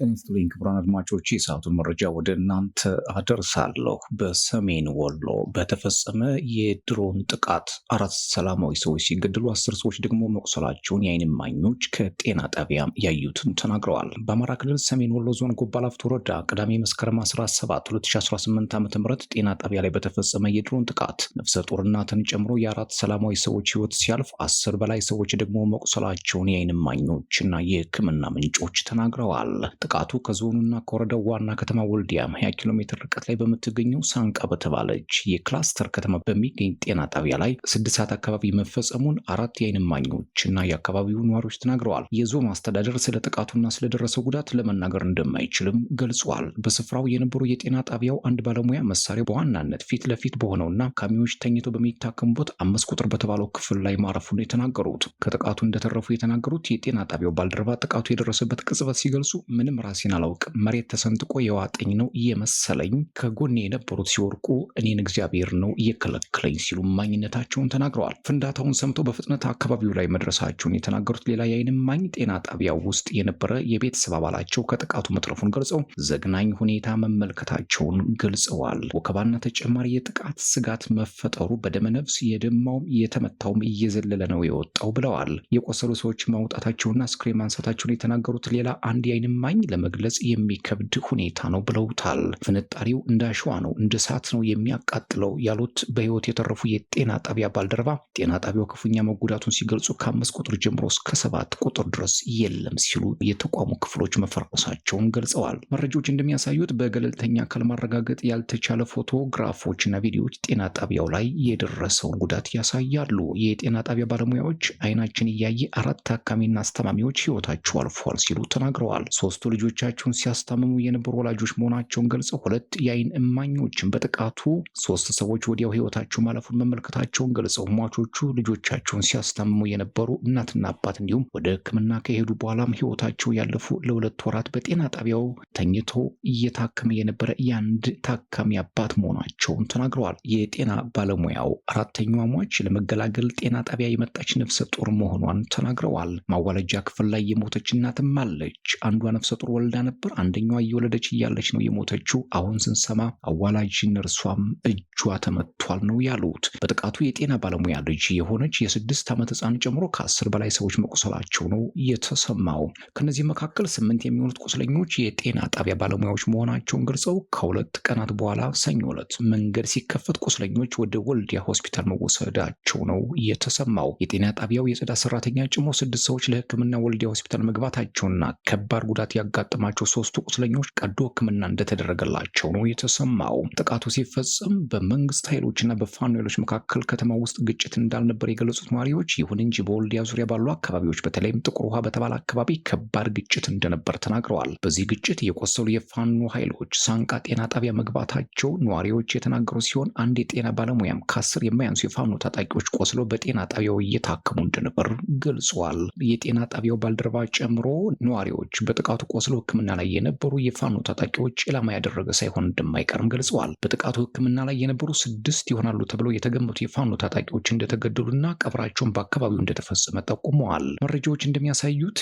ኢንስቱሊን ክቡራን አድማጮች የሰዓቱን መረጃ ወደ እናንተ አደርሳለሁ። በሰሜን ወሎ በተፈጸመ የድሮን ጥቃት 4 ሰላማዊ ሰዎች ሲገደሉ 10 ሰዎች ደግሞ መቁሰላቸውን የዓይን እማኞች ከጤና ጣቢያ ያዩትን ተናግረዋል። በአማራ ክልል ሰሜን ወሎ ዞን ጎባ ላፍቶ ወረዳ ቅዳሜ መስከረም 17 2018 ዓ.ም ጤና ጣቢያ ላይ በተፈጸመ የድሮን ጥቃት ነፍሰ ጡር እናትን ጨምሮ የ4 ሰላማዊ ሰዎች ሕይወት ሲያልፍ 10 በላይ ሰዎች ደግሞ መቁሰላቸውን የዓይን እማኞችና የሕክምና ምንጮች ተናግረዋል። ጥቃቱ ከዞኑና ከወረዳው ዋና ከተማ ወልዲያ 20 ኪሎ ሜትር ርቀት ላይ በምትገኘው ሳንቃ በተባለች የክላስተር ከተማ በሚገኝ ጤና ጣቢያ ላይ 6 ሰዓት አካባቢ መፈጸሙን 4 የዓይን እማኞችና የአካባቢው ነዋሪዎች ተናግረዋል። የዞኑ አስተዳደር ስለ ጥቃቱና ስለደረሰው ጉዳት ለመናገር እንደማይችልም ገልጿል። በስፍራው የነበሩ የጤና ጣቢያው አንድ ባለሙያ መሳሪያው በዋናነት ፊት ለፊት በሆነውና ታካሚዎች ተኝተው በሚታከሙበት 5 ቁጥር በተባለው ክፍል ላይ ማረፉን የተናገሩት ከጥቃቱ እንደተረፉ የተናገሩት የጤና ጣቢያው ባልደረባ ጥቃቱ የደረሰበት ቅጽበት ሲገልጹ ምንም ራሴን አላውቅም፣ መሬት ተሰንጥቆ የዋጠኝ ነው እየመሰለኝ፣ ከጎኔ የነበሩት ሲወርቁ እኔን እግዚአብሔር ነው እየከለከለኝ ሲሉ እማኝነታቸውን ተናግረዋል። ፍንዳታውን ሰምተው በፍጥነት አካባቢው ላይ መድረሳቸውን የተናገሩት ሌላ የዓይን እማኝ ጤና ጣቢያው ውስጥ የነበረ የቤተሰብ አባላቸው ከጥቃቱ መትረፉን ገልጸው ዘግናኝ ሁኔታ መመልከታቸውን ገልጸዋል። ወከባና ተጨማሪ የጥቃት ስጋት መፈጠሩ በደመነፍስ የደማውም የተመታውም እየዘለለ ነው የወጣው ብለዋል። የቆሰሉ ሰዎች ማውጣታቸውና አስክሬን ማንሳታቸውን የተናገሩት ሌላ አንድ የዓይን እማኝ ለመግለጽ የሚከብድ ሁኔታ ነው ብለውታል። ፍንጣሪው እንደ አሸዋ ነው፣ እንደ እሳት ነው የሚያቃጥለው ያሉት በህይወት የተረፉ የጤና ጣቢያ ባልደረባ ጤና ጣቢያው ክፉኛ መጎዳቱን ሲገልጹ ከ5 ቁጥር ጀምሮ እስከ 7 ቁጥር ድረስ የለም ሲሉ የተቋሙ ክፍሎች መፈረሳቸውን ገልጸዋል። መረጃዎች እንደሚያሳዩት በገለልተኛ አካል ማረጋገጥ ያልተቻለ ፎቶግራፎችና ቪዲዮዎች ጤና ጣቢያው ላይ የደረሰውን ጉዳት ያሳያሉ። የጤና ጣቢያ ባለሙያዎች አይናችን እያየ 4 ታካሚና አስተማሚዎች ህይወታቸው አልፏል ሲሉ ተናግረዋል። 3ቱ ልጆቻቸውን ሲያስታምሙ የነበሩ ወላጆች መሆናቸውን ገልጸው 2 የዓይን እማኞችን በጥቃቱ 3 ሰዎች ወዲያው ህይወታቸው ማለፉን መመልከታቸውን ገልጸው ሟቾቹ ልጆቻቸውን ሲያስታምሙ የነበሩ እናትና አባት እንዲሁም ወደ ሕክምና ከሄዱ በኋላም ህይወታቸው ያለፉ ለ2 ወራት በጤና ጣቢያው ተኝቶ እየታከመ የነበረ የአንድ ታካሚ አባት መሆናቸውን ተናግረዋል። የጤና ባለሙያው 4ኛዋ ሟች ለመገላገል ጤና ጣቢያ የመጣች ነፍሰ ጡር መሆኗን ተናግረዋል። ማዋለጃ ክፍል ላይ የሞተች እናትም አለች። አንዷ ነፍሰ ጡር ወልዳ ነበር። አንደኛዋ እየወለደች እያለች ነው የሞተችው። አሁን ስንሰማ አዋላጅ ነርሷም እጇ ተመቷል ነው ያሉት። በጥቃቱ የጤና ባለሙያ ልጅ የሆነች የ6 ዓመት ህፃን ጨምሮ ከ10 በላይ ሰዎች መቁሰላቸው ነው የተሰማው። ከነዚህ መካከል 8 የሚሆኑት ቁስለኞች የጤና ጣቢያ ባለሙያዎች መሆናቸውን ገልጸው ከ2 ቀናት በኋላ ሰኞ ዕለት መንገድ ሲከፈት ቁስለኞች ወደ ወልዲያ ሆስፒታል መወሰዳቸው ነው የተሰማው። የጤና ጣቢያው የጽዳት ሰራተኛ ጨምሮ 6 ሰዎች ለህክምና ወልዲያ ሆስፒታል መግባታቸውና ከባድ ጉዳት ያጋጠማቸው 3ቱ ቁስለኞች ቀዶ ህክምና እንደተደረገላቸው ነው የተሰማው። ጥቃቱ ሲፈጸም በመንግስት ኃይሎችና በፋኖ ኃይሎች መካከል ከተማ ውስጥ ግጭት እንዳልነበር የገለጹት ነዋሪዎች፣ ይሁን እንጂ በወልዲያ ዙሪያ ባሉ አካባቢዎች በተለይም ጥቁር ውሃ በተባለ አካባቢ ከባድ ግጭት እንደነበር ተናግረዋል። በዚህ ግጭት የቆሰሉ የፋኖ ኃይሎች ሳንቃ ጤና ጣቢያ መግባታቸው ነዋሪዎች የተናገሩ ሲሆን አንድ የጤና ባለሙያም ከ10 የማያንሱ የፋኖ ታጣቂዎች ቆስለው በጤና ጣቢያው እየታከሙ እንደነበር ገልጿል። የጤና ጣቢያው ባልደረባ ጨምሮ ነዋሪዎች በጥቃቱ ቆስለው ህክምና ላይ የነበሩ የፋኖ ታጣቂዎች ኢላማ ያደረገ ሳይሆን እንደማይቀርም ገልጸዋል። በጥቃቱ ህክምና ላይ የነበሩ 6 ይሆናሉ ተብለው የተገመቱ የፋኖ ታጣቂዎች እንደተገደሉና ቀብራቸውን በአካባቢው እንደተፈጸመ ጠቁመዋል። መረጃዎች እንደሚያሳዩት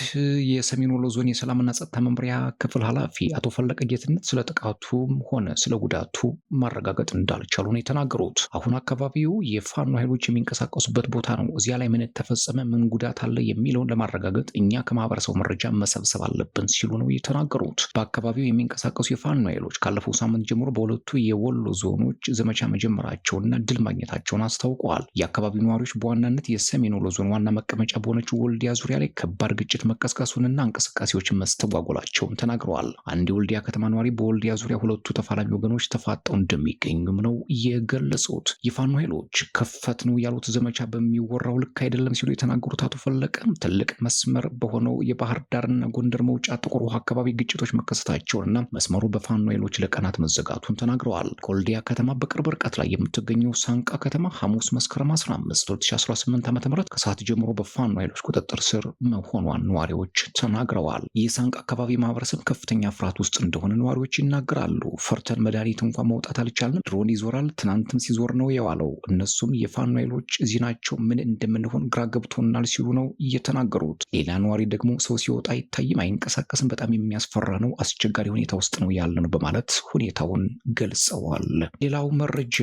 የሰሜን ወሎ ዞን የሰላምና ጸጥታ መምሪያ ክፍል ኃላፊ አቶ ፈለቀ ጌትነት ስለ ጥቃቱም ሆነ ስለ ጉዳቱ ማረጋገጥ እንዳልቻሉ ነው የተናገሩት። አሁን አካባቢው የፋኖ ኃይሎች የሚንቀሳቀሱበት ቦታ ነው። እዚያ ላይ ምን ተፈጸመ፣ ምን ጉዳት አለ የሚለውን ለማረጋገጥ እኛ ከማህበረሰቡ መረጃ መሰብሰብ አለብን ሲሉ ነው የተናገሩት። በአካባቢው የሚንቀሳቀሱ የፋኖ ኃይሎች ካለፈው ሳምንት ጀምሮ በሁለቱ የወሎ ዞኖች ዘመቻ መጀመራቸውና ድል ማግኘታቸውን አስታውቀዋል። የአካባቢው ነዋሪዎች በዋናነት የሰሜን ወሎ ዞን ዋና መቀመጫ በሆነችው ወልዲያ ዙሪያ ላይ ከባድ ግጭት መቀስቀሱንና እንቅስቃሴዎችን መስተጓጎላቸውን ተናግረዋል። አንድ የወልዲያ ከተማ ነዋሪ በወልዲያ ዙሪያ ሁለቱ ተፋላሚ ወገኖች ተፋጠው እንደሚገኙም ነው የገለጹት። የፋኖ ኃይሎች ከፈት ነው ያሉት ዘመቻ በሚወራው ልክ አይደለም ሲሉ የተናገሩት አቶ ፈለቀ ትልቅ መስመር በሆነው የባህር ዳርና ጎንደር መውጫ ጥቁር ውሃ አካባቢ ግጭቶች መከሰታቸውንና መስመሩ በፋኖ ኃይሎች ለቀናት መዘጋቱን ተናግረዋል። ከወልዲያ ከተማ በቅርብ ርቀት ላይ የምትገኘው ሳንቃ ከተማ ሐሙስ መስከረም 15 2018 ዓ.ም ከሰዓት ጀምሮ በፋኖ ኃይሎች ቁጥጥር ስር መሆኗን ነዋሪዎች ተናግረዋል። የሳንቃ አካባቢ ማህበረሰብ ከፍተኛ ፍርሃት ውስጥ እንደሆነ ነዋሪዎች ይናገራሉ። ፈርተን መድኃኒት እንኳን ማውጣት አልቻልንም፣ ድሮን ይዞራል፣ ትናንትም ሲዞር ነው የዋለው። እነሱም የፋኖ ኃይሎች እዚህ ናቸው፣ ምን እንደምንሆን ግራ ገብቶናል ሲሉ ነው እየተናገሩት። ሌላ ነዋሪ ደግሞ ሰው ሲወጣ አይታይም፣ አይንቀሳቀስም፣ በጣም በጣም የሚያስፈራ ነው፣ አስቸጋሪ ሁኔታ ውስጥ ነው ያለነው በማለት ሁኔታውን ገልጸዋል። ሌላው መረጃ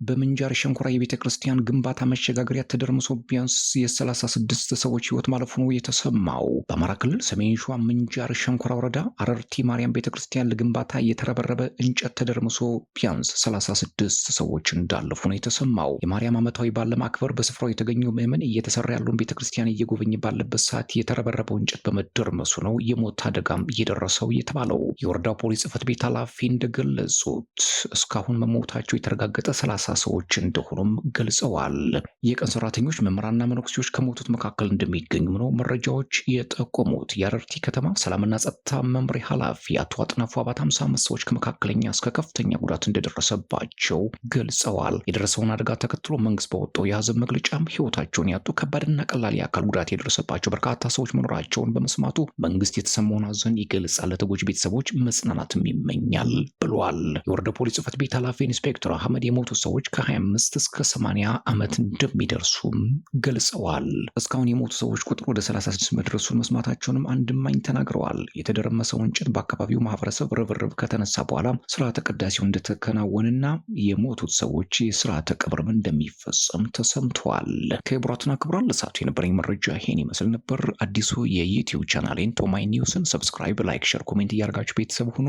በምንጃር ሸንኮራ የቤተ ክርስቲያን ግንባታ መሸጋገሪያ ተደርምሶ ቢያንስ የ36 ሰዎች ህይወት ማለፉ ነው የተሰማው። በአማራ ክልል ሰሜን ሸዋ ምንጃር ሸንኮራ ወረዳ አረርቲ ማርያም ቤተ ክርስቲያን ለግንባታ የተረበረበ እንጨት ተደርምሶ ቢያንስ 36 ሰዎች እንዳለፉ ነው የተሰማው። የማርያም ዓመታዊ በዓል ለማክበር በስፍራው የተገኘው ምዕመን እየተሰራ ያለውን ቤተ ክርስቲያን እየጎበኘ ባለበት ሰዓት የተረበረበው እንጨት በመደርመሱ ነው የሞት አደጋም እየደረሰው የተባለው። የወረዳው ፖሊስ ጽሕፈት ቤት ኃላፊ እንደገለጹት እስካሁን መሞታቸው የተረጋገጠ 30 ሰዎች እንደሆኑም ገልጸዋል። የቀን ሰራተኞች፣ መምህራንና መነኩሴዎች ከሞቱት መካከል እንደሚገኙም ነው መረጃዎች የጠቆሙት። የአረርቲ ከተማ ሰላምና ጸጥታ መምሪያ ኃላፊ አቶ አጥናፉ አባት 55 ሰዎች ከመካከለኛ እስከ ከፍተኛ ጉዳት እንደደረሰባቸው ገልጸዋል። የደረሰውን አደጋ ተከትሎ መንግስት በወጣው የሀዘን መግለጫም ህይወታቸውን ያጡ ከባድና ቀላል የአካል ጉዳት የደረሰባቸው በርካታ ሰዎች መኖራቸውን በመስማቱ መንግስት የተሰማውን ሀዘን ይገልጻል፣ ለተጎጂ ቤተሰቦች መጽናናትም ይመኛል ብሏል። የወረዳው ፖሊስ ጽሕፈት ቤት ኃላፊ ኢንስፔክተር አህመድ የሞቱ ሰዎች ከ25 እስከ 80 ዓመት እንደሚደርሱም ገልጸዋል። እስካሁን የሞቱ ሰዎች ቁጥር ወደ 36 መድረሱን መስማታቸውንም አንድ እማኝ ተናግረዋል። የተደረመሰው እንጨት በአካባቢው ማህበረሰብ ርብርብ ከተነሳ በኋላ ስርዓተ ቅዳሴው እንደተከናወነና የሞቱት ሰዎች የስርዓተ ቀብርም እንደሚፈጸም ተሰምቷል። ክቡራትና ክቡራን ለሰዓቱ የነበረኝ መረጃ ይሄን ይመስል ነበር። አዲሱ የዩቲዩብ ቻናሌን ቶማይ ኒውስን ሰብስክራይብ፣ ላይክ፣ ሼር፣ ኮሜንት እያደረጋችሁ ቤተሰብ ሁኑ።